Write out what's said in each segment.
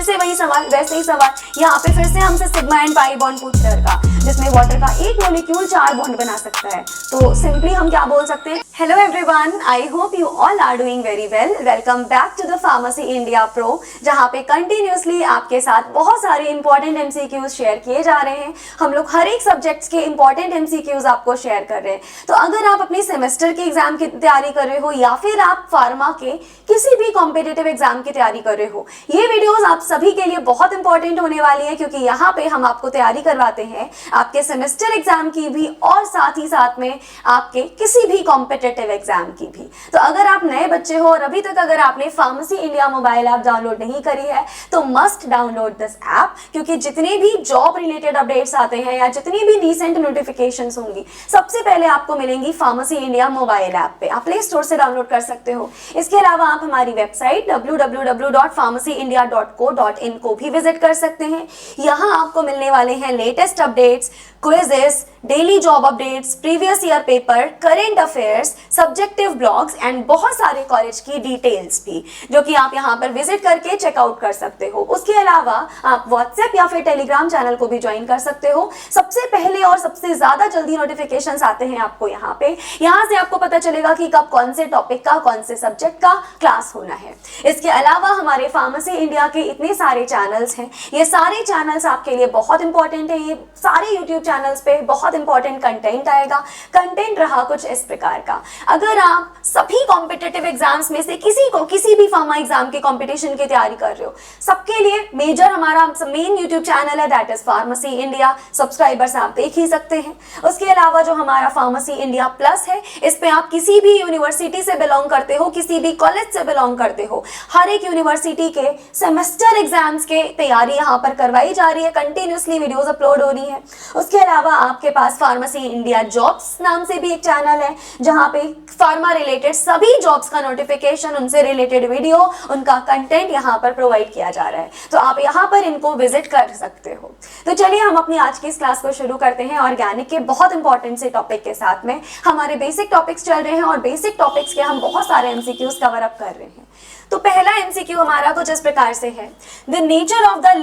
से वही सवाल, वैसे ही सवाल। यहाँ पे फिर से हमसे सिग्मा एंड पाई बॉन्ड पूछ रहे का, जिसमें वाटर का एक मॉलिक्यूल 4 बॉन्ड बना सकता है। तो सिंपली हम क्या बोल सकते हैं, hello everyone, I hope you all are doing very well. Welcome back to the pharmacy India pro, जहाँ पे कंटिन्यूसली आपके साथ बहुत सारे इंपॉर्टेंट एमसीक्यूज शेयर किए जा रहे हैं। हम लोग हर एक सब्जेक्ट्स के इंपॉर्टेंट एमसीक्यूज आपको शेयर कर रहे हैं। तो अगर आप अपनी सेमेस्टर के एग्जाम की तैयारी कर रहे हो या फिर आप फार्मा के किसी भी कॉम्पिटिटिव एग्जाम की तैयारी कर रहे हो, ये वीडियोस आप सभी के लिए बहुत इंपॉर्टेंट होने वाली है, क्योंकि यहाँ पे हम आपको तैयारी करवाते हैं आपके सेमेस्टर एग्जाम की भी और साथ ही साथ में आपके किसी भी कॉम्पिटिटिव एग्जाम की भी। तो अगर आप नए बच्चे हो और अभी तक अगर आपने pharmacy India mobile app download नहीं करी है तो मस्ट डाउनलोड दिस ऐप, क्योंकि जितने भी जॉब रिलेटेड अपडेट्स आते हैं या जितनी भी रिसेंट नोटिफिकेशंस होंगी सबसे पहले आपको मिलेंगी फार्मेसी इंडिया मोबाइल ऐप पे। आप प्ले स्टोर से डाउनलोड कर सकते हो। इसके अलावा आप हमारी वेबसाइट www.pharmacyindia.co.in को भी विजिट कर सकते हैं। यहाँ आपको मिलने वाले हैं latest updates, quizzes, daily job updates, previous year paper, current affairs, subjective blogs and बहुत सारे कॉलेज की डिटेल्स भी, जो कि आप यहाँ पर विजिट करके चेकआउट कर सकते हो। उसके अलावा आप व्हाट्सएप या फिर टेलीग्राम चैनल को भी ज्वाइन कर सकते हो। सबसे पहले और सबसे ज्यादा जल्दी नोटिफिकेशंस आते हैं आपको यहाँ पे। यहाँ से आपको पता चलेगा कि कब कौन से टॉपिक का, कौन से सब्जेक्ट का क्लास होना है। इसके अलावा हमारे फार्मेसी इंडिया के इतने सारे चैनल्स हैं, ये सारे चैनल्स आपके लिए बहुत इंपॉर्टेंट है। ये सारे यूट्यूब चैनल्स पे बहुत इंपॉर्टेंट कंटेंट आएगा। कंटेंट रहा कुछ इस प्रकार का, अगर आप सभी कॉम्पिटिटिव एग्जाम्स में से किसी भी फार्मा एग्जाम के कंपटीशन की तैयारी कर रहे हो, सबके लिए मेजर हमारा मेन यूट्यूब चैनल है, that is pharmacy India. Subscribers आप देख ही सकते हैं। उसके अलावा जो हमारा फार्मेसी इंडिया प्लस है, इस पे आप किसी भी यूनिवर्सिटी से बिलोंग करते हो, किसी भी कॉलेज से बिलोंग करते हो, हर एक यूनिवर्सिटी के सेमेस्टर एग्जाम्स के तैयारी यहाँ पर करवाई जा रही है। कंटिन्यूसली वीडियोस अपलोड हो रही है। उसके अलावा आपके पास फार्मेसी इंडिया जॉब्स नाम से भी एक चैनल है, जहाँ पे फार्मा रिलेटेड सभी जॉब्स का नोटिफिकेशन, उनसे रिलेटेड वीडियो, उनका कंटेंट यहाँ पर प्रोवाइड किया जा रहा है। तो आप यहाँ पर इनको विजिट कर सकते हो। तो चलिए हम अपनी आज की इस क्लास को शुरू करते हैं ऑर्गेनिक के बहुत इंपॉर्टेंट से टॉपिक के साथ में। हमारे बेसिक टॉपिक्स चल रहे हैं और बेसिक टॉपिक्स के हम बहुत सारे एमसीक्यूज कवर अप कर रहे हैं। तो पहला एमसीक्यू हमारा कुछ इस प्रकार से है, the nature of the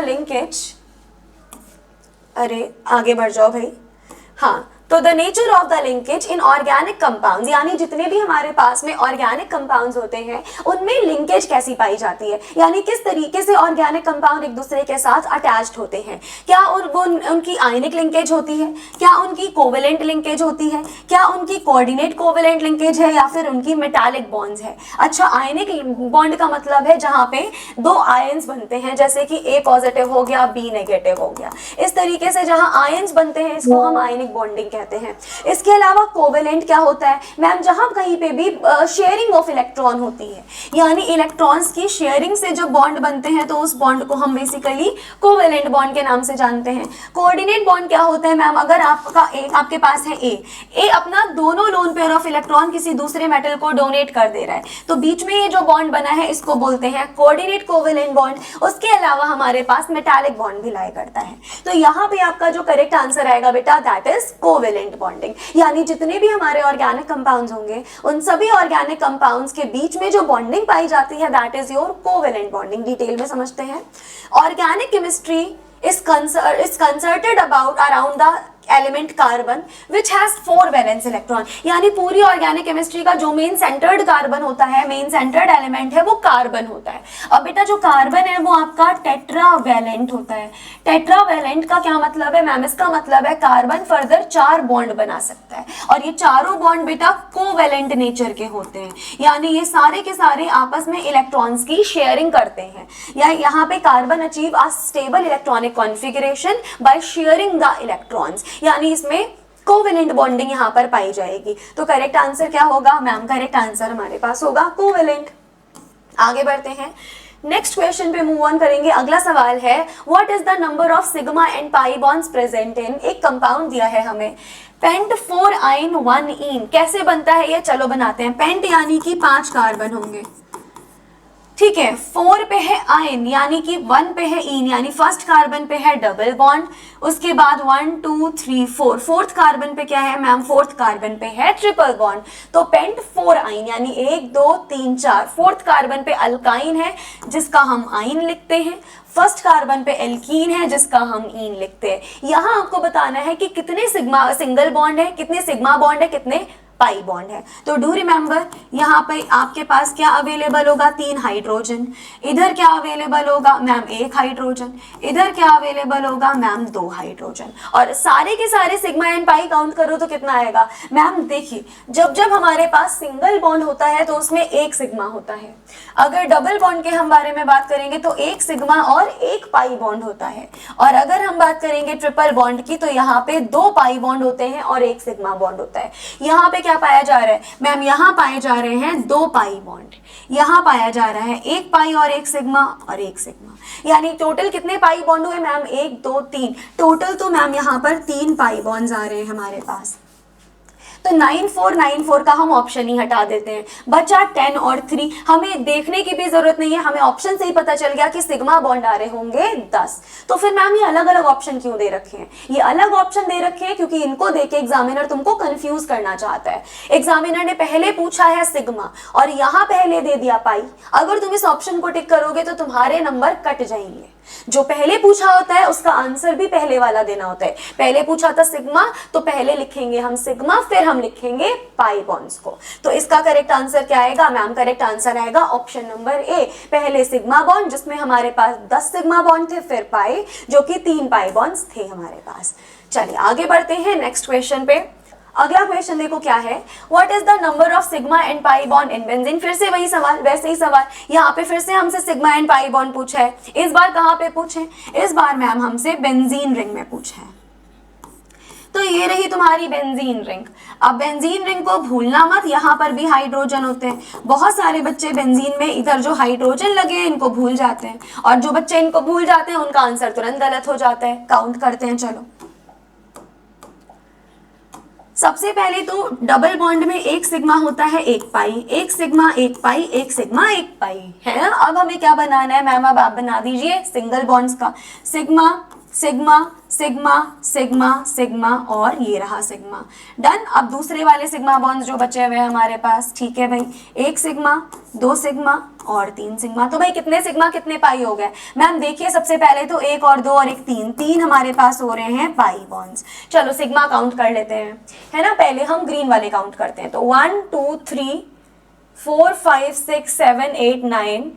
linkage, अरे आगे बढ़ जाओ भाई। हाँ, तो the nature of the linkage in organic compounds, यानी जितने भी हमारे पास में ऑर्गेनिक कंपाउंड्स होते हैं उनमें लिंकेज कैसी पाई जाती है, यानी किस तरीके से ऑर्गेनिक कंपाउंड एक दूसरे के साथ अटैच्ड होते हैं। क्या उनकी आयनिक लिंकेज होती है, क्या उनकी कोवेलेंट लिंकेज होती है, क्या उनकी कोऑर्डिनेट कोवेलेंट लिंकेज है, या फिर उनकी मेटालिक बॉन्ड्स है। अच्छा, आयनिक बॉन्ड का मतलब है जहाँ पे दो आयंस बनते हैं, जैसे कि A पॉजिटिव हो गया, B नेगेटिव हो गया। इस तरीके से जहाँ आयंस बनते हैं इसको हम आयनिक बॉन्डिंग कहते हैं। इसके अलावा कोवेलेंट क्या होता है मैम, जहां कहीं पे भी शेयरिंग ऑफ इलेक्ट्रॉन होती है, यानी इलेक्ट्रॉन्स की शेयरिंग से जो बॉन्ड बनते हैं तो उस बॉन्ड को हम बेसिकली कोवेलेंट बॉन्ड के नाम से जानते हैं। कोऑर्डिनेट बॉन्ड क्या होता है मैम, अगर आपके पास है ए अपना दोनों लोन पेयर ऑफ इलेक्ट्रॉन किसी दूसरे मेटल को डोनेट कर दे रहा है, तो बीच में ये जो बॉन्ड बना है इसको बोलते हैं कोऑर्डिनेट कोवेलेंट बॉन्ड। उसके अलावा हमारे पास मेटालिक बॉन्ड भी लाई करता है। तो यहाँ पे आपका जो करेक्ट आंसर आएगा बेटा, दैट इज कोवेलेंट बॉन्डिंग। यानी जितने भी हमारे ऑर्गेनिक कंपाउंड्स होंगे उन सभी ऑर्गेनिक कंपाउंड्स के बीच में जो बॉन्डिंग पाई जाती है that is your covalent bonding. Detail में समझते हैं। Organic chemistry is concerted around the element carbon which has 4 valence electron, यानी पूरी ऑर्गेनिक केमिस्ट्री का जो मेन सेंटर्ड कार्बन होता है, मेन सेंटर्ड एलिमेंट है वो कार्बन होता है। अब बेटा जो कार्बन है वो आपका टेट्रावैलेंट होता है। टेट्रावैलेंट का क्या मतलब है मैम, इसका मतलब है कार्बन फर्दर 4 बॉन्ड बना सकता है, और ये चारों बॉन्ड बेटा कोवैलेंट नेचर के होते हैं, यानी ये सारे के सारे आपस में इलेक्ट्रॉन्स की शेयरिंग करते हैं। या यहाँ पे carbon achieve a stable electronic configuration by sharing the electrons, यानी इसमें कोवेलेंट बॉन्डिंग यहाँ पर पाई जाएगी। तो करेक्ट आंसर क्या होगा मैम, करेक्ट आंसर हमारे पास होगा कोवेलेंट। आगे बढ़ते हैं, नेक्स्ट क्वेश्चन पे मूव ऑन करेंगे। अगला सवाल है, what is the number of sigma and pi bonds present in, एक कंपाउंड दिया है हमें पेंट 4 आइन 1 इन। कैसे बनता है ये, चलो बनाते हैं। पेंट यानी कि 5 कार्बन होंगे, ठीक है, 4 पे है आयन यानी कि 1 पे है इन यानी फर्स्ट कार्बन पे है डबल बॉन्ड, उसके बाद 1 2 3 4 फोर्थ कार्बन पे क्या है मैम, फोर्थ कार्बन पे है ट्रिपल बॉन्ड, तो पेंट 4 आइन यानी 1 2 3 4, फोर्थ कार्बन पे अल्काइन है जिसका हम आइन लिखते हैं, फर्स्ट कार्बन पे एल्कीन है जिसका हम इन लिखते हैं। यहां आपको बताना है कि कितने सिग्मा सिंगल बॉन्ड है, कितने सिग्मा बॉन्ड है, कितने पाई बॉन्ड है। तो डू रिमेंबर यहाँ पे आपके पास क्या अवेलेबल होगा, 3 हाइड्रोजन, इधर क्या अवेलेबल होगा मैम 1 हाइड्रोजन, इधर क्या अवेलेबल होगा मैम 2 हाइड्रोजन, और सारे के सारे सिग्मा एंड पाई काउंट करो तो कितना आएगा मैम। देखिए जब जब हमारे पास सिंगल बॉन्ड होता है तो उसमें 1 सिग्मा होता है, अगर डबल बॉन्ड के हम बारे में बात करेंगे तो 1 सिग्मा और 1 पाई बॉन्ड होता है, और अगर हम बात करेंगे ट्रिपल बॉन्ड की तो यहाँ पे 2 पाई बॉन्ड होते हैं और 1 सिग्मा बॉन्ड होता है। यहाँ पे क्या पाया जा रहा है मैम, यहाँ पाए जा रहे हैं 2 पाई बॉन्ड, यहाँ पाया जा रहा है 1 पाई और 1 सिग्मा और 1 सिग्मा, यानी टोटल कितने पाई बॉन्ड हुए मैम 1 2 3, टोटल तो मैम यहाँ पर 3 पाई बॉन्ड्स आ रहे हैं हमारे पास। तो 9494 का हम ऑप्शन ही हटा देते हैं, बचा 10 और 3, हमें देखने की भी जरूरत नहीं है, हमें ऑप्शन से ही पता चल गया कि सिग्मा बॉन्ड आ रहे होंगे 10। तो फिर मैम ये अलग अलग ऑप्शन क्यों दे रखे हैं, ये अलग ऑप्शन दे रखे हैं क्योंकि इनको देके एग्जामिनर तुमको कंफ्यूज करना चाहता है। एग्जामिनर ने पहले पूछा है सिग्मा और यहाँ पहले दे दिया पाई, अगर तुम इस ऑप्शन को टिक करोगे तो तुम्हारे नंबर कट जाएंगे। जो पहले पूछा होता है उसका आंसर भी पहले वाला देना होता है, पहले पूछा था सिग्मा तो पहले लिखेंगे हम सिग्मा, फिर हम लिखेंगे पाई बॉन्ड्स को। तो इसका करेक्ट आंसर क्या आएगा मैम, करेक्ट आंसर आएगा ऑप्शन नंबर ए, पहले सिग्मा बॉन्ड जिसमें हमारे पास 10 सिग्मा बॉन्ड थे, फिर पाई जो कि 3 पाई बॉन्ड्स थे हमारे पास। चलिए आगे बढ़ते हैं नेक्स्ट क्वेश्चन पे। अगला क्वेश्चन देखो क्या है, what is the number of sigma and pi bond in benzene. फिर से वही सवाल, वैसे ही सवाल, यहाँ पे फिर से हमसे सिग्मा एंड पाई बॉन्ड पूछा है, इस बार कहाँ पे पूछे, इस बार मैम हमसे बेंजीन रिंग में पूछा है। तो ये रही तुम्हारी बेंजीन रिंग। अब बेंजीन रिंग को भूलना मत, यहाँ पर भी हाइड्रोजन होते हैं, बहुत सारे बच्चे बेंजीन में इधर जो हाइड्रोजन लगे हैं इनको भूल जाते हैं, और जो बच्चे इनको भूल जाते हैं उनका आंसर तुरंत गलत हो जाता है। काउंट करते हैं, चलो सबसे पहले तो डबल बॉन्ड में 1 सिग्मा होता है 1 पाई, 1 सिग्मा 1 पाई, 1 सिग्मा 1 पाई है ना। अब हमें क्या बनाना है मैम, अब आप बना दीजिए सिंगल बॉन्ड्स का, sigma sigma sigma sigma sigma और ये रहा सिग्मा, डन। अब दूसरे वाले सिग्मा बॉन्ड्स जो बचे हुए हैं हमारे पास, ठीक है भाई, 1 सिग्मा 2 सिग्मा और 3 सिग्मा। तो भाई कितने सिग्मा कितने पाई हो गए मैम, देखिए सबसे पहले तो 1 और 2 और 1 3 हमारे पास हो रहे हैं पाई बॉन्ड्स। चलो सिग्मा काउंट कर लेते हैं, है ना, पहले हम ग्रीन वाले काउंट करते हैं। तो 1 2 3 4 5 6 7 8 9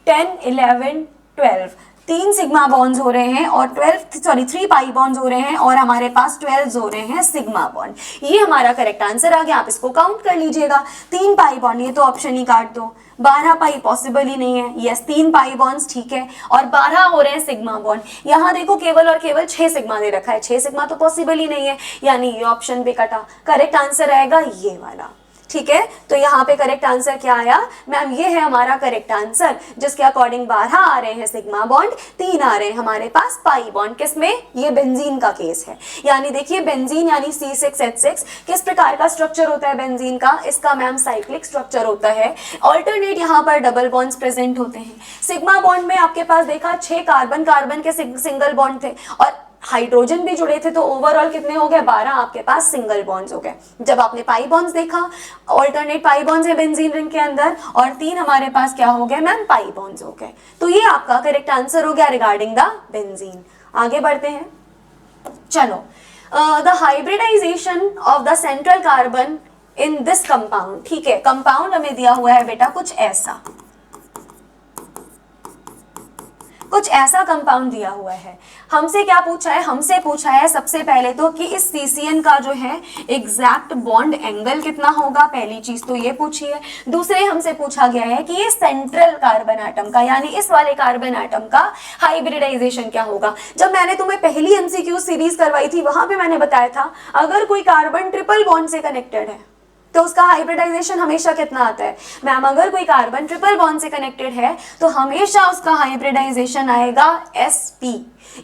10 11 12, 3 सिग्मा बॉन्ड्स हो रहे हैं और 3 पाई बॉन्ड्स हो रहे हैं और हमारे पास 12 हो रहे हैं सिग्मा बॉन्ड। ये हमारा करेक्ट आंसर आ गया, आप इसको काउंट कर लीजिएगा। 3 पाई बॉन्ड, ये तो ऑप्शन ही काट दो, 12 पाई पॉसिबल ही नहीं है, यस 3 पाई बॉन्ड्स ठीक है, और 12 हो रहे हैं सिग्मा बॉन्ड। यहाँ देखो केवल और केवल 6 सिग्मा दे रखा है, 6 सिग्मा तो पॉसिबल ही नहीं है, यानी ये ऑप्शन भी कटा। करेक्ट आंसर आएगा ये वाला, ठीक है। तो यहाँ पे करेक्ट आंसर क्या आया मैम, ये है हमारा करेक्ट आंसर, जिसके अकॉर्डिंग 12 आ रहे हैं सिग्मा बॉन्ड, 3 आ रहे हैं हमारे पास पाई बॉन्ड। किसमें, ये बेंजीन का केस है। यानी देखिए बेंजीन यानी C6H6 किस प्रकार का स्ट्रक्चर होता है बेंजीन का, इसका मैम साइक्लिक स्ट्रक्चर होता है। ऑल्टरनेट यहाँ पर डबल बॉन्ड्स प्रेजेंट होते हैं। सिग्मा बॉन्ड में आपके पास देखा 6 कार्बन कार्बन के सिंगल बॉन्ड थे और हाइड्रोजन भी जुड़े थे, तो ओवरऑल कितने हो गए 12 आपके पास सिंगल बॉन्ड्स हो गए। जब आपने पाई बॉन्ड्स देखा, ऑल्टरनेट पाई बॉन्ड्स है बेंजीन रिंग के अंदर और 3 हमारे पास क्या हो गए मैम, पाई बॉन्ड्स हो गए। तो ये आपका करेक्ट आंसर हो गया रिगार्डिंग द बेंजीन। आगे बढ़ते हैं, चलो the hybridisation of the central carbon in this compound, ठीक है, कंपाउंड हमें दिया हुआ है बेटा कुछ ऐसा कंपाउंड दिया हुआ है। हमसे क्या पूछा है, हमसे पूछा है सबसे पहले तो कि इस CCN का जो है एग्जैक्ट बॉन्ड एंगल कितना होगा, पहली चीज तो ये पूछी है। दूसरे हमसे पूछा गया है कि ये सेंट्रल कार्बन एटम का यानी इस वाले कार्बन एटम का हाइब्रिडाइजेशन क्या होगा। जब मैंने तुम्हें पहली MCQ सीरीज करवाई थी वहां पे मैंने बताया था अगर कोई कार्बन ट्रिपल बॉन्ड से कनेक्टेड है तो उसका हाइब्रिडाइजेशन हमेशा कितना आता है मैम? अगर कोई कार्बन ट्रिपल बॉन्ड से कनेक्टेड है तो हमेशा उसका हाइब्रिडाइजेशन आएगा sp,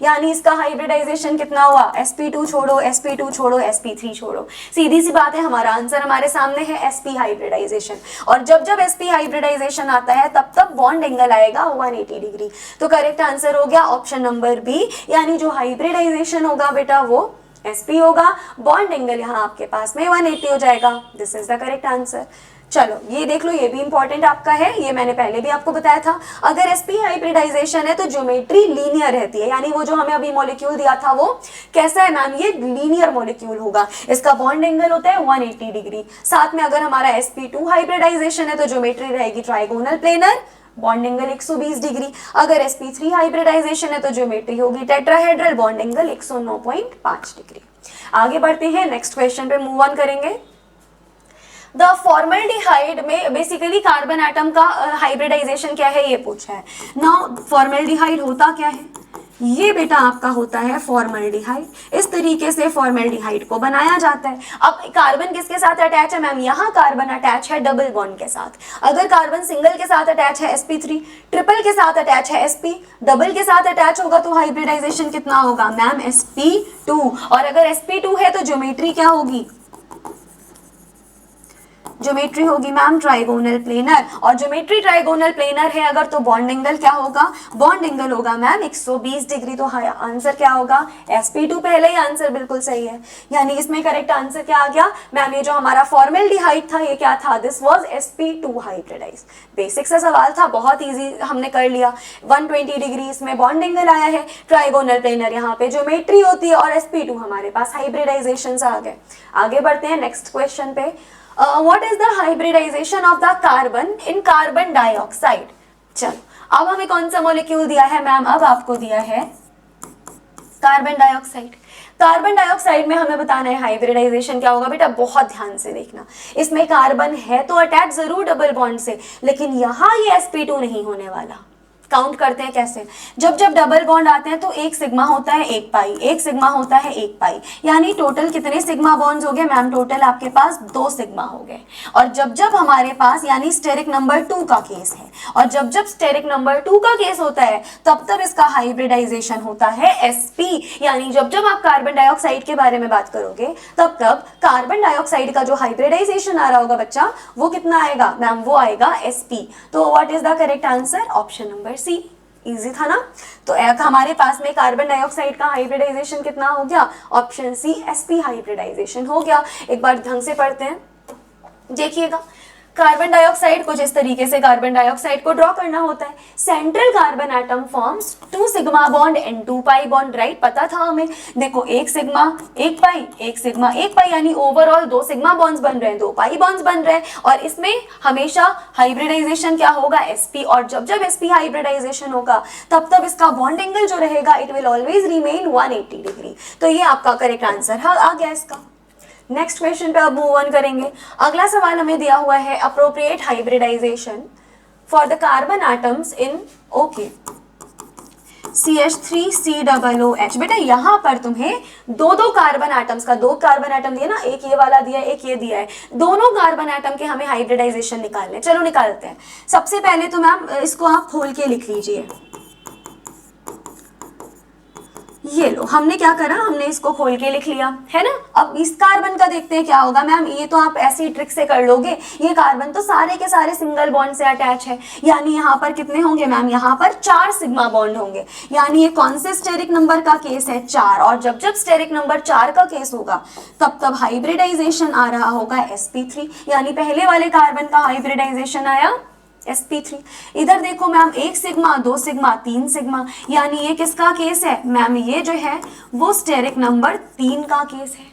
यानी इसका हाइब्रिडाइजेशन कितना हुआ? sp2 छोड़ो, sp2 छोड़ो, sp3 छोड़ो। सीधी सी बात है, हमारा आंसर हमारे सामने है sp हाइब्रिडाइजेशन। और जब जब sp हाइब्रिडाइजेशन आता है तब तब बॉन्ड एंगल आएगा 180 डिग्री। तो करेक्ट आंसर हो गया ऑप्शन नंबर बी, यानी जो हाइब्रिडाइजेशन होगा बेटा वो sp होगा, बॉन्ड एंगल यहाँ आपके पास में 180 हो जाएगा। This is the correct answer. चलो ये देख लो, ये भी इंपॉर्टेंट आपका है, ये मैंने पहले भी आपको बताया था। अगर sp हाइब्रिडाइजेशन है तो ज्योमेट्री लीनियर रहती है, यानी वो जो हमें अभी मॉलिक्यूल दिया था वो कैसा है मैम? ये लीनियर मॉलिक्यूल होगा, इसका बॉन्ड एंगल होता है 180 डिग्री। साथ में अगर हमारा sp2 हाइब्रिडाइजेशन है तो ज्योमेट्री रहेगी trigonal planar, bond angle 120 degree. अगर sp3 हाइब्रिडाइजेशन है तो ज्योमेट्री होगी टेट्राहेड्रल, बॉन्ड एंगल 109.5 डिग्री। आगे बढ़ते हैं, नेक्स्ट क्वेश्चन पे मूव ऑन करेंगे। द फॉर्मल्डिहाइड में बेसिकली कार्बन एटम का हाइब्रिडाइजेशन क्या है ये पूछा है। नाउ फॉर्मल्डिहाइड होता क्या है? ये बेटा आपका होता है फॉर्मल्डिहाइड। इस तरीके से फॉर्मल्डिहाइड को बनाया जाता है। अब कार्बन किसके साथ अटैच है मैम? यहाँ कार्बन अटैच है डबल बॉन्ड के साथ। अगर कार्बन सिंगल के साथ अटैच है sp3, ट्रिपल के साथ अटैच है sp, डबल के साथ अटैच होगा तो हाइब्रिडाइजेशन कितना होगा मैम? sp2। और अगर sp2 है तो ज्योमेट्री क्या होगी? ज्योमेट्री होगी मैम ट्राइगोनल प्लेनर। और ज्योमेट्री ट्राइगोनल प्लेनर है अगर तो बॉन्ड एंगल क्या होगा? बॉन्ड एंगल होगा मैम 120 डिग्री। तो आंसर क्या होगा? sp2। पहले ही आंसर बिल्कुल सही है, यानी इसमें करेक्ट आंसर क्या आ गया मैम? ये जो हमारा फॉर्मल्डिहाइड था ये क्या था? This was sp2 hybridise. Basic सा सवाल था, बहुत इजी हमने कर लिया। 120 डिग्री इसमें बॉन्ड एंगल आया है, ट्राइगोनल प्लेनर यहाँ पे ज्योमेट्री होती है और sp2 हमारे पास हाइब्रिडाइजेशन आ गए। आगे बढ़ते हैं नेक्स्ट क्वेश्चन पे। What is the hybridization of the carbon in carbon dioxide? चलो अब हमें कौन सा मॉलिक्यूल दिया है मैम? अब आपको दिया है कार्बन डाइऑक्साइड। कार्बन डाइऑक्साइड में हमें बताना है हाइब्रिडाइजेशन क्या होगा। बेटा बहुत ध्यान से देखना, इसमें कार्बन है तो अटैच जरूर डबल बॉन्ड से, लेकिन यहाँ ये sp2 नहीं होने वाला। काउंट करते हैं कैसे? जब जब डबल बॉन्ड आते हैं तो एक सिग्मा होता है 1 पाई, एक सिग्मा होता है 1 पाई, यानी टोटल कितने सिग्मा बॉन्ड्स हो गए मैम? टोटल आपके पास 2 सिग्मा हो गए। और जब जब हमारे पास यानी स्टेरिक नंबर 2 का केस है, और जब जब स्टेरिक नंबर 2 का केस होता है तब तब इसका हाइब्रिडाइजेशन होता है sp। यानी जब जब आप कार्बन डाइऑक्साइड के बारे में बात करोगे तब तब कार्बन डाइऑक्साइड का जो हाइब्रिडाइजेशन आ रहा होगा बच्चा वो कितना आएगा मैम? वो आएगा sp। तो what is the correct answer? Option number C. Easy था ना? तो हमारे पास में कार्बन डाइऑक्साइड का हाइब्रिडाइजेशन कितना हो गया? ऑप्शन सी sp हाइब्रिडाइजेशन हो गया। एक बार ढंग से पढ़ते हैं, देखिएगा। कार्बन डाइऑक्साइड कुछ इस तरीके से कार्बन डाइऑक्साइड को ड्रॉ करना होता है। Central carbon atom forms 2 sigma bond and 2 pi bond, right? पता था हमें। देखो 1 सिग्मा 1 पाई, 1 सिग्मा 1 पाई, यानी ओवरऑल 2 सिग्मा बॉन्ड्स बन रहे हैं, 2 पाई बॉन्ड्स बन रहे हैं। और इसमें हमेशा हाइब्रिडाइजेशन क्या होगा? sp। और जब जब sp हाइब्रिडाइजेशन होगा तब तब इसका बॉन्ड एंगल जो रहेगा it will always remain 180 degree. तो ये आपका करेक्ट आंसर आ गया इसका। नेक्स्ट क्वेश्चन पे अब मूव ऑन करेंगे। अगला सवाल हमें दिया हुआ है appropriate hybridisation for the carbon atoms in okay CH3COOH। बेटा यहाँ पर तुम्हें दो कार्बन एटम्स का, 2 कार्बन एटम दिए ना, एक ये वाला दिया है, एक ये दिया है, दोनों कार्बन एटम के हमें हाइब्रिडाइजेशन निकालने। चलो निकालते हैं। सबसे पहले तो मैम इसको आप खोल के लिख लीजिए। ये लो, हमने क्या करा? हमने इसको खोल के लिख लिया है ना। अब इस कार्बन का देखते हैं क्या होगा मैम। ये तो आप ऐसी ट्रिक से कर लोगे, ये कार्बन तो सारे के सारे सिंगल बॉन्ड से अटैच है, यानी यहाँ पर कितने होंगे मैम? यहाँ पर 4 सिग्मा बॉन्ड होंगे, यानी ये कौन से स्टेरिक नंबर का केस है? 4। और जब जब स्टेरिक नंबर 4 का केस होगा तब तब हाइब्रिडाइजेशन आ रहा होगा sp3, यानी पहले वाले कार्बन का हाइब्रिडाइजेशन आया sp3। इधर देखो मैम 1 सिग्मा 2 सिग्मा 3 सिग्मा, यानी ये किसका केस है मैम? ये जो है वो स्टेरिक नंबर 3 का केस है।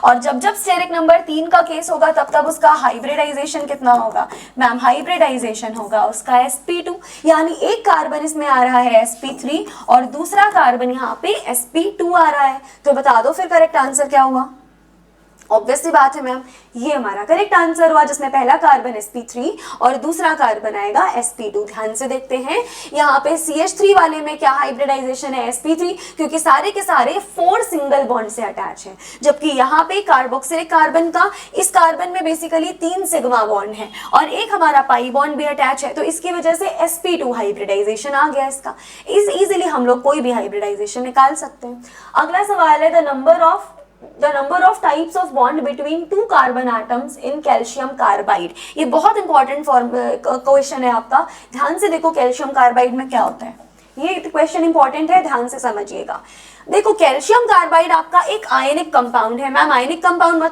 और जब जब स्टेरिक नंबर 3 का केस होगा तब तब उसका हाइब्रिडाइजेशन कितना होगा मैम? हाइब्रिडाइजेशन होगा उसका sp2, यानी एक कार्बन इसमें आ रहा है sp3 और दूसरा कार्बन यहाँ पे sp2 आ रहा है। तो बता दो फिर करेक्ट आंसर क्या हुआ? ऑब्वियस सी बात है मैम, ये हमारा करेक्ट आंसर हुआ, जिसमें पहला कार्बन sp3 और दूसरा कार्बन आएगा sp2। ध्यान से देखते हैं यहाँ पे CH3 वाले में क्या हाइब्रिडाइजेशन है, sp3, क्योंकि सारे के सारे 4 सिंगल बॉन्ड से अटैच है, जबकि यहाँ पे कार्बोक्सिलिक कार्बन का, इस कार्बन में बेसिकली 3 सिग्मा बॉन्ड है और एक हमारा पाई बॉन्ड भी अटैच है, तो इसकी वजह से sp2 हाइब्रिडाइजेशन आ गया इसका। इजीली हम लोग कोई भी हाइब्रिडाइजेशन निकाल सकते हैं। अगला सवाल है the number of types of bond between two carbon atoms in calcium carbide। ये बहुत इंपॉर्टेंट क्वेश्चन है आपका, ध्यान से देखो कैल्शियम कार्बाइड में क्या होता है, ये क्वेश्चन इंपॉर्टेंट है, ध्यान से समझिएगा। देखो कैल्शियम कार्बाइड आपका एक आयनिक कंपाउंड है मैम। आयनिक कंपाउंड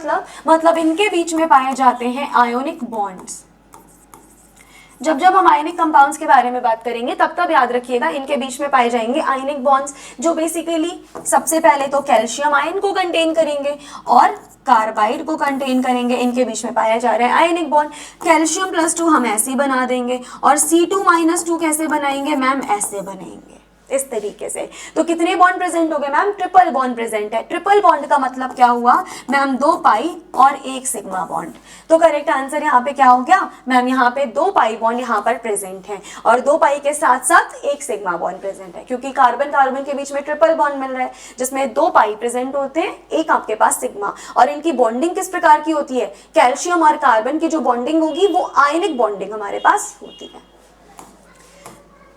मतलब इनके बीच में पाए जाते हैं आयोनिक बॉन्ड्स। जब हम आयनिक कंपाउंड्स के बारे में बात करेंगे तब याद रखिएगा इनके बीच में पाए जाएंगे आयनिक बॉन्ड्स, जो बेसिकली सबसे पहले तो कैल्शियम आयन को कंटेन करेंगे और कार्बाइड को कंटेन करेंगे। इनके बीच में पाया जा रहा है आयनिक बॉन्ड। कैल्शियम +2 हम ऐसे बना देंगे और C2-2 कैसे बनाएंगे मैम, ऐसे बनेंगे इस तरीके से। तो कितने बॉन्ड प्रेजेंट हो गए मैम, ट्रिपल बॉन्ड प्रेजेंट है। ट्रिपल बॉन्ड का मतलब क्या हुआ मैम, 2 पाई और 1 सिग्मा बॉन्ड। तो करेक्ट आंसर यहाँ पे क्या हो गया मैम, यहाँ पे 2 पाई बॉन्ड यहाँ पर प्रेजेंट है और 2 पाई के साथ साथ 1 सिग्मा बॉन्ड प्रेजेंट है, क्योंकि कार्बन कार्बन के बीच में ट्रिपल बॉन्ड मिल रहा है जिसमें 2 पाई प्रेजेंट होते हैं, एक आपके पास सिग्मा। और इनकी बॉन्डिंग किस प्रकार की होती है, कैल्शियम और कार्बन की जो बॉन्डिंग होगी वो आयनिक बॉन्डिंग हमारे पास होती है।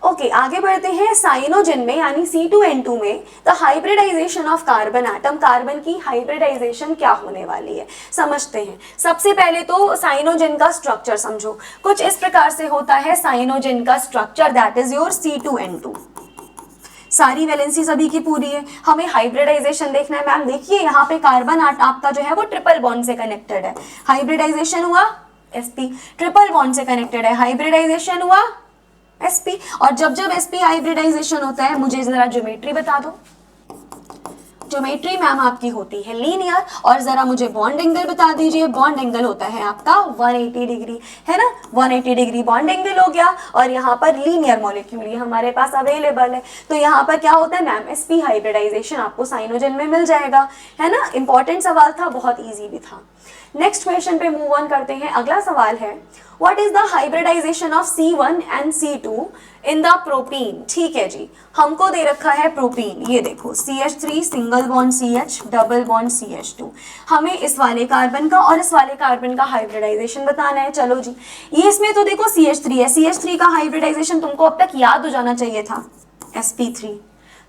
ओके, आगे बढ़ते हैं। साइनोजेन में यानी C2N2 में the hybridisation of carbon atom, carbon की हाइब्रिडाइजेशन क्या होने वाली है समझते हैं। सबसे पहले तो साइनोजेन का स्ट्रक्चर समझो, कुछ इस प्रकार से होता है साइनोजेन का structure, that is your C2N2। सारी वैलेंसी सभी की पूरी है, हमें हाइब्रिडाइजेशन देखना है मैम। देखिए यहाँ पे कार्बन आपका जो है वो ट्रिपल बॉन्ड से कनेक्टेड है, हाइब्रिडाइजेशन हुआ sp, ट्रिपल बॉन्ड से कनेक्टेड है, हाइब्रिडाइजेशन हुआ sp। और जब sp हाइब्रिडाइजेशन होता है, मुझे जरा ज्योमेट्री बता दो। ज्योमेट्री मैम आपकी होती है लीनियर, और जरा मुझे बॉन्ड एंगल बता दीजिए। बॉन्ड एंगल होता है आपका 180 डिग्री, है ना, 180 डिग्री बॉन्ड एंगल हो गया। और यहाँ पर लीनियर मॉलिक्यूल ये हमारे पास अवेलेबल है, तो यहाँ पर क्या होता है मैम, sp हाइब्रिडाइजेशन आपको साइनोजेन में मिल जाएगा, है ना। इंपॉर्टेंट सवाल था, बहुत ईजी भी था। नेक्स्ट क्वेश्चन पे मूव ऑन करते हैं। अगला सवाल है, what is the hybridisation of C1 and C2 in the propene. ठीक है जी, हमको दे रखा है प्रोपीन, ये देखो CH3 single bond CH, double bond CH2। हमें इस वाले कार्बन का और इस वाले कार्बन का हाइब्रिडाइजेशन बताना है। चलो जी, ये इसमें तो देखो CH3 है, CH3 का हाइब्रिडाइजेशन तुमको अब तक याद हो जाना चाहिए था, sp3।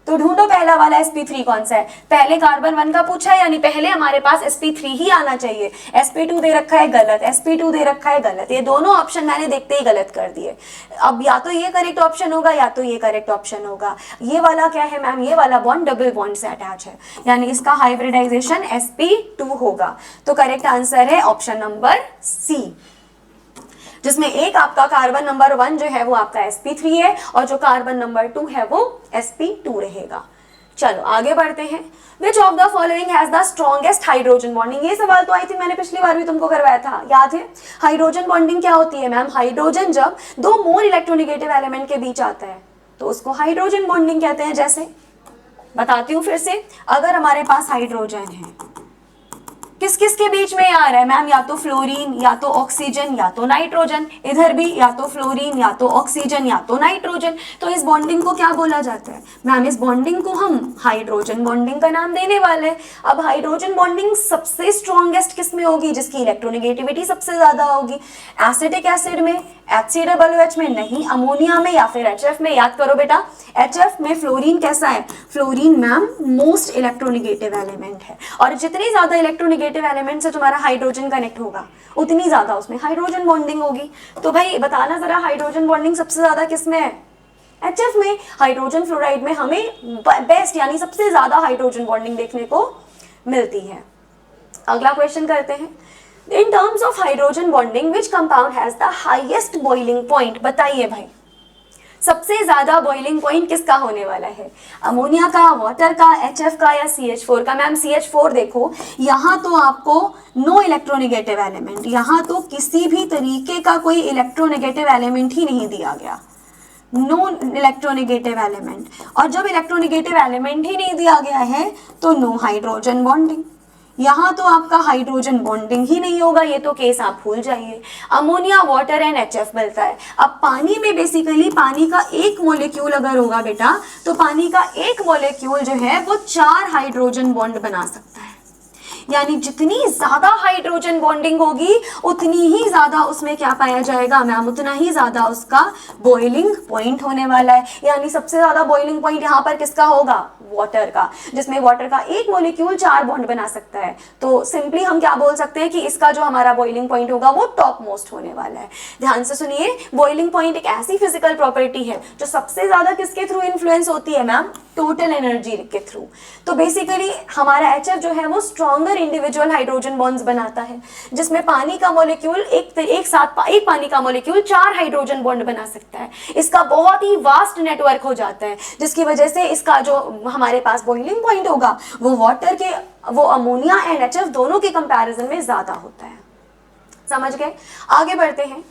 तो ढूंढो पहला वाला sp3 कौन सा है। पहले कार्बन 1 का पूछा है, यानी पहले हमारे पास sp3 ही आना चाहिए। sp2 दे रखा है, गलत। sp2 दे रखा है, गलत। ये दोनों ऑप्शन मैंने देखते ही गलत कर दिए। अब या तो ये करेक्ट ऑप्शन होगा या तो ये करेक्ट ऑप्शन होगा। ये वाला क्या है मैम, ये वाला बॉन्ड डबल बॉन्ड से अटैच है, यानी इसका हाइब्रिडाइजेशन sp2 होगा। तो करेक्ट आंसर है ऑप्शन नंबर सी, जिसमें एक आपका कार्बन नंबर 1 जो है वो आपका sp3 है और जो कार्बन नंबर 2 है वो sp2 रहेगा। चलो आगे बढ़ते हैं। Which of the following has the strongest hydrogen bonding। ये सवाल तो आई थी मैंने पिछली बार भी तुमको करवाया था, याद है। हाइड्रोजन बॉन्डिंग क्या होती है मैम, हाइड्रोजन जब 2 मोर इलेक्ट्रोनेगेटिव एलिमेंट के बीच आता है तो उसको हाइड्रोजन बॉन्डिंग कहते हैं। जैसे बताती हूँ फिर से, अगर हमारे पास हाइड्रोजन है, किस किस के बीच में आ रहा है मैम, या तो फ्लोरीन या तो ऑक्सीजन या तो नाइट्रोजन। इधर भी या तो फ्लोरीन या तो ऑक्सीजन या तो नाइट्रोजन। तो इस बॉन्डिंग को क्या बोला जाता है मैम, इस बॉन्डिंग को हम हाइड्रोजन बॉन्डिंग का नाम देने वाले हैं। अब हाइड्रोजन बॉन्डिंग सबसे स्ट्रॉन्गेस्ट किस में होगी, जिसकी इलेक्ट्रोनेगेटिविटी सबसे ज्यादा होगी। एसिटिक एसिड में, HCOOH में नहीं, अमोनिया में या फिर HF में। याद करो बेटा, HF में फ्लोरीन कैसा है, fluorine ma'am most electronegative element है, और जितनी ज्यादा इलेक्ट्रोनेगेटिव एलिमेंट से तुम्हारा हाइड्रोजन कनेक्ट होगा उतनी ज्यादा उसमें हाइड्रोजन बॉन्डिंग होगी। तो भाई बताना जरा, हाइड्रोजन बॉन्डिंग सबसे ज्यादा किस में है, HF में। हाइड्रोजन फ्लोराइड में हमें बेस्ट यानी सबसे ज्यादा हाइड्रोजन बॉन्डिंग देखने को मिलती है। अगला क्वेश्चन करते हैं। In terms of hydrogen bonding, which compound has the highest boiling point। बताइए भाई, सबसे ज्यादा बॉइलिंग पॉइंट किसका होने वाला है, अमोनिया का, वाटर का, HF का या CH4 का। मैम CH4 देखो, यहाँ तो आपको नो इलेक्ट्रोनेगेटिव एलिमेंट, यहाँ तो किसी भी तरीके का कोई इलेक्ट्रोनेगेटिव एलिमेंट ही नहीं दिया गया, नो इलेक्ट्रोनेगेटिव एलिमेंट। और जब इलेक्ट्रोनेगेटिव एलिमेंट ही नहीं दिया गया है तो नो हाइड्रोजन बॉन्डिंग। यहाँ तो आपका हाइड्रोजन बॉन्डिंग ही नहीं होगा, ये तो केस आप भूल जाइए। अमोनिया, वाटर एंड HF मिलता है। अब पानी में बेसिकली पानी का एक मोलिक्यूल अगर होगा बेटा, तो पानी का एक मोलिक्यूल जो है वो 4 हाइड्रोजन बॉन्ड बना सकता है। यानी जितनी ज्यादा हाइड्रोजन बॉन्डिंग होगी उतनी ही ज्यादा उसमें क्या पाया जाएगा मैम, उतना ही ज्यादा उसका बॉइलिंग पॉइंट होने वाला है। यानी सबसे ज्यादा बॉइलिंग पॉइंट यहाँ पर किसका होगा, वाटर का, जिसमें वाटर का एक मॉलिक्यूल 4 बॉन्ड बना सकता है। तो सिंपली हम क्या बोल सकते हैं कि इसका जो हमारा बॉइलिंग पॉइंट होगा वो टॉप मोस्ट होने वाला है। ध्यान से सुनिए, बॉइलिंग पॉइंट एक ऐसी फिजिकल प्रॉपर्टी है जो सबसे ज्यादा किसके थ्रू इन्फ्लुएंस होती है मैम, टोटल एनर्जी के थ्रू। तो बेसिकली हमारा HF जो है वो स्ट्रॉन्गर इंडिविजुअल हाइड्रोजन बॉन्ड्स बनाता है, जिसमें पानी का मॉलिक्यूल एक पानी का मॉलिक्यूल 4 हाइड्रोजन बॉन्ड बना सकता है। इसका बहुत ही वास्ट नेटवर्क हो जाता है, जिसकी वजह से इसका जो हमारे पास बॉइलिंग पॉइंट होगा वो वाटर के, वो अमोनिया एंड HF दोनों के कंपैरिजन में ज्यादा होता है। समझ गए? आगे बढ़ते हैं।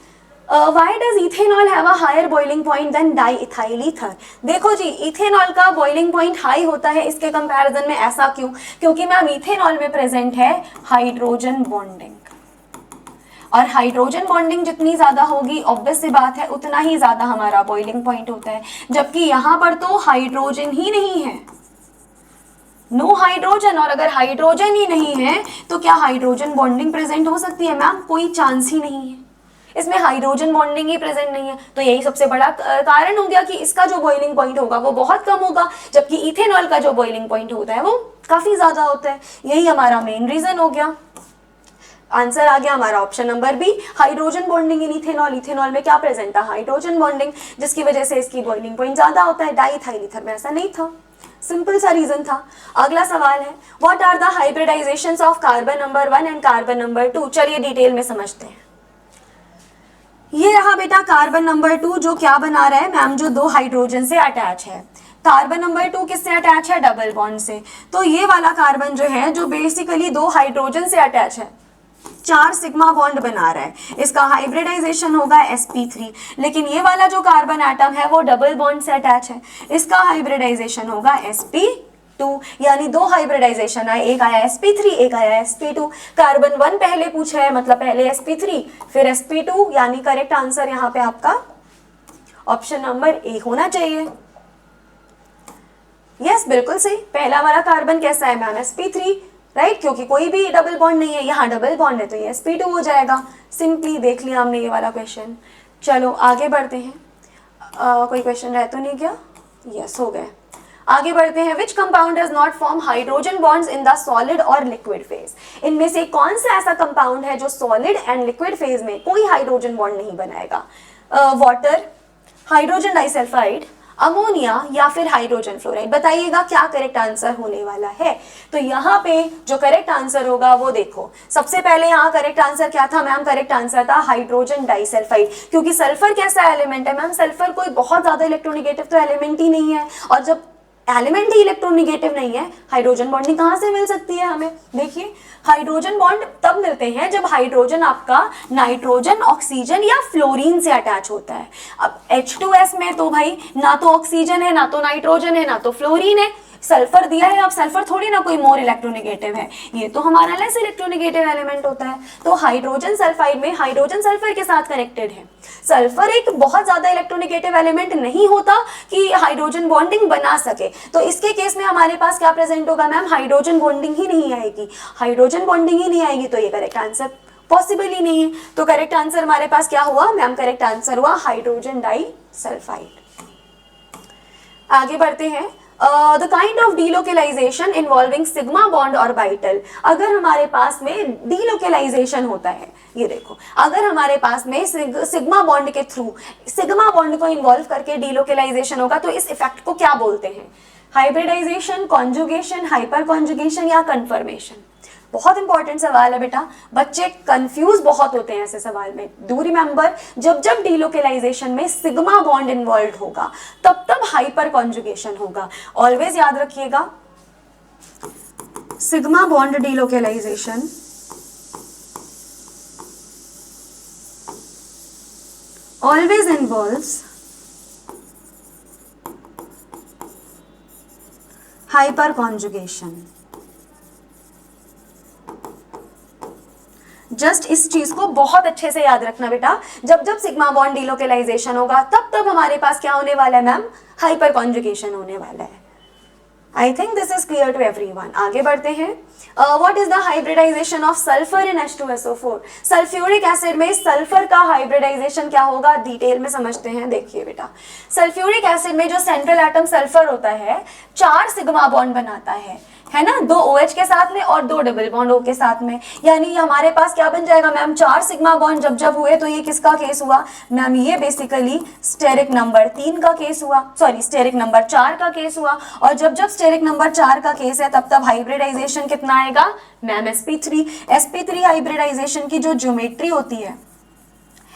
Why does ethanol have a higher boiling point than diethyl ether? देखो जी, इथेनॉल का बॉइलिंग पॉइंट हाई होता है इसके कंपैरिजन में, ऐसा क्यों? क्योंकि मैम इथेनॉल में प्रेजेंट है हाइड्रोजन बॉन्डिंग, और हाइड्रोजन बॉन्डिंग जितनी ज्यादा होगी ऑब्वियस सी बात है उतना ही ज्यादा हमारा बॉइलिंग पॉइंट होता है। जबकि यहाँ पर तो हाइड्रोजन ही नहीं है, नो हाइड्रोजन, और अगर हाइड्रोजन ही नहीं है तो क्या हाइड्रोजन बॉन्डिंग प्रेजेंट हो सकती है मैम? कोई चांस ही नहीं है, इसमें हाइड्रोजन बॉन्डिंग ही प्रेजेंट नहीं है। तो यही सबसे बड़ा कारण हो गया कि इसका जो बॉइलिंग पॉइंट होगा वो बहुत कम होगा, जबकि इथेनॉल का जो बॉइलिंग पॉइंट होता है वो काफी ज्यादा होता है। यही हमारा मेन रीजन हो गया। आंसर आ गया हमारा option number B, hydrogen bonding in ethanol. Ethanol में क्या प्रेजेंट था, हाइड्रोजन बॉन्डिंग, जिसकी वजह से इसकी बॉइलिंग पॉइंट ज्यादा होता है। डाइइथाइल ईथर में ऐसा नहीं था, सिंपल सा रीजन था। अगला सवाल है, what are the hybridisations of carbon number 1 and carbon number 2? चलिए डिटेल में समझते हैं। ये रहा बेटा कार्बन नंबर 2 जो क्या बना रहा है मैम, जो 2 हाइड्रोजन से अटैच है। कार्बन नंबर 2 किससे अटैच है, डबल बॉन्ड से। तो ये वाला कार्बन जो है जो बेसिकली 2 हाइड्रोजन से अटैच है, 4 सिग्मा बॉन्ड बना रहा है, इसका हाइब्रिडाइजेशन होगा sp3। लेकिन ये वाला जो कार्बन एटम है वो डबल बॉन्ड से अटैच है, इसका हाइब्रिडाइजेशन होगा sp2। यानी 2 हाइब्रिडाइजेशन आए, एक आया sp3 एक आया sp2। कार्बन 1 पहले पूछा है, मतलब पहले sp3 फिर sp2, यानी करेक्ट आंसर यहाँ पे आपका ऑप्शन नंबर ए होना चाहिए। यस बिल्कुल सही, पहला वाला कार्बन कैसा है मैम, sp3, राइट, क्योंकि कोई भी डबल बॉन्ड नहीं है, यहाँ डबल बॉन्ड है तो ये sp2 हो जाएगा। सिंपली देख लिया हमने ये वाला क्वेश्चन। चलो आगे बढ़ते हैं। कोई क्वेश्चन रह तो नहीं क्या? यस हो गए। आगे बढ़ते हैं। Which compound does not form hydrogen bonds in the solid और लिक्विड फेज? इनमें से कौन सा ऐसा कंपाउंड है जो सॉलिड एंड लिक्विड फेज में कोई हाइड्रोजन बॉन्ड नहीं बनाएगा? वाटर, हाइड्रोजन डाइसल्फाइड, अमोनिया या फिर हाइड्रोजन फ्लोराइड? बताइएगा क्या करेक्ट आंसर होने वाला है। तो यहाँ पे जो करेक्ट आंसर होगा वो देखो, सबसे पहले यहाँ करेक्ट आंसर क्या था मैम, करेक्ट आंसर था हाइड्रोजन डाइसल्फाइड। क्योंकि सल्फर कैसा एलिमेंट है मैम, सल्फर कोई बहुत ज्यादा इलेक्ट्रोनिगेटिव तो एलिमेंट ही नहीं है, और जब एलिमेंट ही इलेक्ट्रोनिगेटिव नहीं है, हाइड्रोजन बॉन्डिंग कहाँ से मिल सकती है हमें? देखिए, हाइड्रोजन बॉन्ड तब मिलते हैं जब हाइड्रोजन आपका नाइट्रोजन, ऑक्सीजन या फ्लोरीन से अटैच होता है। अब H2S में तो भाई ना तो ऑक्सीजन है, ना तो नाइट्रोजन है, ना तो फ्लोरीन है, सल्फर दिया है। अब सल्फर थोड़ी ना कोई मोर इलेक्ट्रोनिगेटिव है, ये तो हमारा लेस इलेक्ट्रोनिगेटिव एलिमेंट होता है। तो हाइड्रोजन सल्फाइड में हाइड्रोजन सल्फर के साथ कनेक्टेड है। सल्फर एक बहुत ज्यादा इलेक्ट्रोनिगेटिव एलिमेंट नहीं होता कि हाइड्रोजन बॉन्डिंग बना सके, तो इसके केस में हमारे पास क्या प्रेजेंट होगा मैम, हाइड्रोजन बॉन्डिंग ही नहीं आएगी। हाइड्रोजन बॉन्डिंग ही नहीं आएगी तो ये करेक्ट आंसर पॉसिबल ही नहीं है। तो करेक्ट आंसर हमारे पास क्या हुआ मैम, करेक्ट आंसर हुआ हाइड्रोजन डाइसल्फाइड। आगे बढ़ते हैं। The kind of delocalisation involving sigma bond और बाइटल। अगर हमारे पास में डीलोकेलाइजेशन होता है, ये देखो, अगर हमारे पास में सिग्मा बॉन्ड के थ्रू सिग्मा बॉन्ड को इन्वॉल्व करके डीलोकेलाइजेशन होगा तो इस इफेक्ट को क्या बोलते हैं? हाइब्रिडाइजेशन, कॉन्जुगेशन, हाइपर कॉन्जुगेशन या कन्फर्मेशन? बहुत इंपॉर्टेंट सवाल है बेटा, बच्चे कंफ्यूज बहुत होते हैं ऐसे सवाल में। डू रिमेंबर, जब जब डीलोकेलाइजेशन में सिग्मा बॉन्ड इन्वॉल्व होगा तब तब हाइपर कॉन्जुगेशन होगा। ऑलवेज याद रखिएगा, sigma bond delocalisation always involves hyper conjugation. Just इस चीज को बहुत अच्छे से याद रखना बेटा, जब जब सिग्मा बॉन्ड डिलोकेलाइजेशन होगा तब तब हमारे पास क्या होने वाला है मैम, हाइपर कॉन्जुगेशन होने वाला है। I think this is clear to everyone. आगे बढ़ते हैं। What is the hybridisation of sulphur in H2SO4? Sulphuric acid में सल्फर का हाइब्रिडाइजेशन क्या होगा, डिटेल में समझते हैं। देखिए बेटा, सल्फ्यूरिक एसिड में जो सेंट्रल एटम सल्फर होता है 4 सिग्मा बॉन्ड बनाता है ना, 2 OH के साथ में और 2 डबल बॉन्ड O के साथ में, यानी हमारे पास क्या बन जाएगा मैम, 4 सिग्मा बॉन्ड जब जब हुए तो ये किसका केस हुआ मैम, ये बेसिकली स्टेरिक नंबर 3 का केस हुआ, सॉरी स्टेरिक नंबर 4 का केस हुआ। और जब जब स्टेरिक नंबर 4 का केस है तब तब हाइब्रिडाइजेशन कितना आएगा मैम, sp3। sp3 हाइब्रिडाइजेशन की जो ज्योमेट्री होती है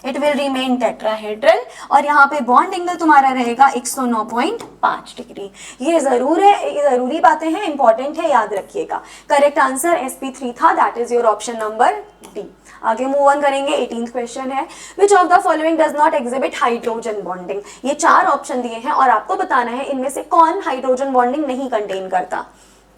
इट विल रिमेन टेट्राहेड्रल और यहाँ पे बॉन्ड एंगल तुम्हारा रहेगा 109.5 डिग्री। ये जरूर है, ये जरूरी बातें हैं, इंपॉर्टेंट है, याद रखिएगा। करेक्ट आंसर sp3 था, that is your option number D. आगे मूव ऑन करेंगे। 18th क्वेश्चन है, which of the following does not exhibit hydrogen bonding? ये 4 ऑप्शन दिए हैं और आपको बताना है इनमें से कौन हाइड्रोजन बॉन्डिंग नहीं कंटेन करता।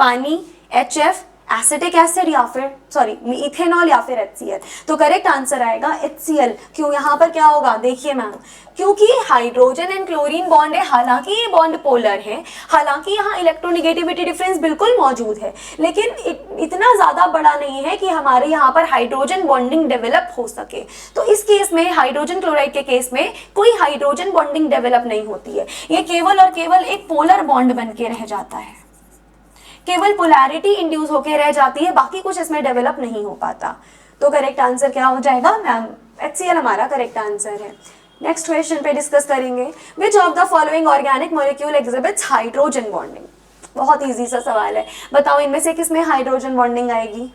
पानी, HF, एसिटिक एसिड या फिर सॉरी इथेनॉल या फिर HCl। तो करेक्ट आंसर आएगा HCl। क्यों, यहाँ पर क्या होगा, देखिए मैम, क्योंकि हाइड्रोजन एंड क्लोरीन बॉन्ड है, हालांकि ये बॉन्ड पोलर है, हालांकि यहाँ इलेक्ट्रोनिगेटिविटी डिफरेंस बिल्कुल मौजूद है, लेकिन इतना ज्यादा बड़ा नहीं है कि हमारे यहाँ पर हाइड्रोजन बॉन्डिंग डेवलप हो सके। तो इस केस में, हाइड्रोजन क्लोराइड के केस में कोई हाइड्रोजन बॉन्डिंग डेवलप नहीं होती है, ये केवल और केवल एक पोलर बॉन्ड बन के रह जाता है, केवल पोलैरिटी इंड्यूस होके रह जाती है, बाकी कुछ इसमें डेवलप नहीं हो पाता। तो करेक्ट आंसर क्या हो जाएगा मैम, HCl हमारा करेक्ट आंसर है। नेक्स्ट क्वेश्चन पे डिस्कस करेंगे, which of the following organic molecule exhibits hydrogen bonding? बहुत इजी सा सवाल है, बताओ इनमें से किसमें हाइड्रोजन बॉन्डिंग आएगी?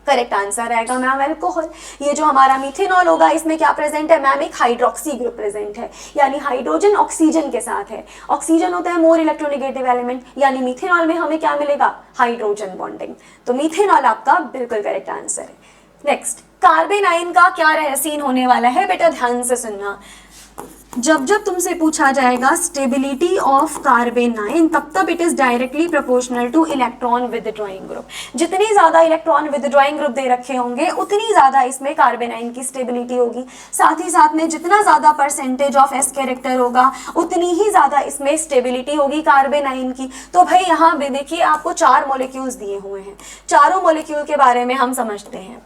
करेक्ट आंसर आएगा मैम अल्कोहल। ये जो हमारा मिथेनॉल होगा इसमें क्या प्रेजेंट है मैम, एक हाइड्रोक्सी ग्रुप प्रेजेंट है, यानी हाइड्रोजन ऑक्सीजन के साथ है। ऑक्सीजन होता है मोर इलेक्ट्रोनिगेटिव एलिमेंट, यानी मिथेनॉल में हमें क्या मिलेगा, हाइड्रोजन बॉन्डिंग। तो मिथेनॉल आपका बिल्कुल करेक्ट आंसर है। नेक्स्ट, कार्बन आयन का क्या सीन होने वाला है बेटा, ध्यान से सुनना। जब जब तुमसे पूछा जाएगा स्टेबिलिटी ऑफ कार्बन आयन, तब तब it is directly proportional two electron withdrawing group. जितनी ज्यादा इलेक्ट्रॉन विदड्रॉइंग ग्रुप दे रखे होंगे उतनी ज्यादा इसमें कार्बन आयन की स्टेबिलिटी होगी। साथ ही साथ में जितना ज्यादा परसेंटेज ऑफ s कैरेक्टर होगा उतनी ही ज्यादा इसमें स्टेबिलिटी होगी कार्बन आयन की। तो भाई यहाँ भी देखिए आपको 4 मॉलिक्यूल्स दिए हुए हैं, चारों मॉलिक्यूल के बारे में हम समझते हैं।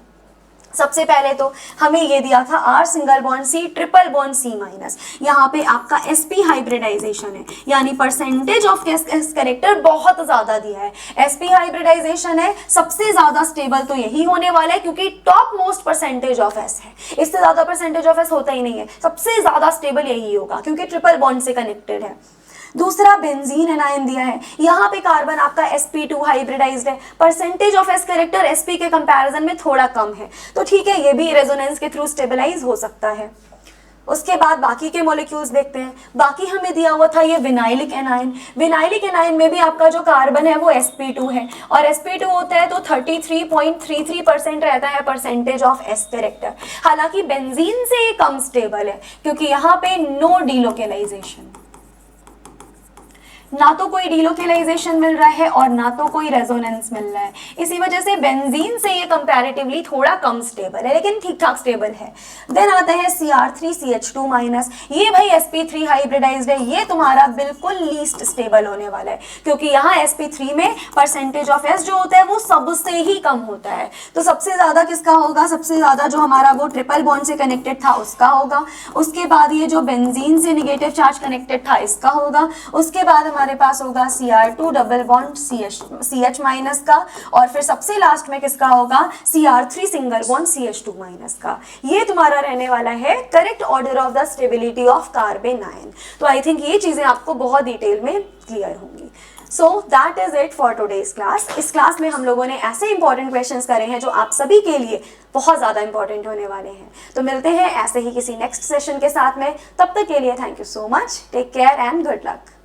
सबसे पहले तो हमें ये दिया था R single bond C triple bond C minus, यहाँ पे आपका sp हाइब्रिडाइजेशन है, यानी परसेंटेज ऑफ s कैरेक्टर बहुत ज्यादा दिया है। sp हाइब्रिडाइजेशन है, सबसे ज्यादा स्टेबल तो यही होने वाला है क्योंकि top most percentage of s है, इससे ज्यादा परसेंटेज ऑफ s होता ही नहीं है, सबसे ज्यादा स्टेबल यही होगा क्योंकि ट्रिपल बॉन्ड से कनेक्टेड है। दूसरा बेंजीन एनायन दिया है, यहाँ पे कार्बन आपका sp2 हाइब्रिडाइज्ड है, percentage of s character sp के कंपैरिजन में थोड़ा कम है, तो ठीक है ये भी रेजोनेंस के थ्रू स्टेबलाइज हो सकता है। उसके बाद बाकी के मॉलिक्यूल्स देखते हैं। बाकी हमें दिया हुआ था ये विनाइलिक एनायन, विनाइलिक एनायन में भी आपका जो कार्बन है वो sp2 है और sp2 होता है तो 33.33% रहता है परसेंटेज ऑफ s कैरेक्टर। हालांकि बेंजीन से ये कम स्टेबल है क्योंकि यहाँ पे नो डीलोकेलाइजेशन, ना तो कोई डीलोकेलाइजेशन मिल रहा है और ना तो कोई रेजोनेंस मिल रहा है, इसी वजह से बेंजीन से ये कंपैरेटिवली थोड़ा कम स्टेबल है लेकिन ठीक ठाक स्टेबल है। देन आता है Cr3CH2 माइनस, ये भाई sp3 हाइब्रिडाइज्ड है, ये तुम्हारा बिल्कुल लीस्ट स्टेबल होने वाला है क्योंकि यहाँ sp3 में परसेंटेज ऑफ s जो होता है वो सबसे ही कम होता है। तो सबसे ज्यादा किसका होगा, सबसे ज्यादा जो हमारा वो ट्रिपल बॉन्ड से कनेक्टेड था उसका होगा। उसके बाद ये जो बेंजीन से निगेटिव चार्ज कनेक्टेड था इसका होगा। उसके बाद हमारे पास होगा Cr2 double bond CH minus का और फिर सबसे लास्ट में किसका होगा, Cr3 single bond CH2 minus का। ये तुम्हारा रहने वाला है correct order of the stability of carbon ion. तो आई थिंक ये चीजें आपको बहुत डिटेल में क्लियर होंगी। So that is it for today's class. इस क्लास में हम लोगों ने ऐसे इंपॉर्टेंट क्वेश्चंस करे हैं जो आप सभी के लिए बहुत ज़्यादा इंपॉर्टेंट होने वाले हैं। तो मिलते हैं ऐसे ही किसी नेक्स्ट सेशन के साथ में, तब तक के लिए thank you so much, take care and good luck.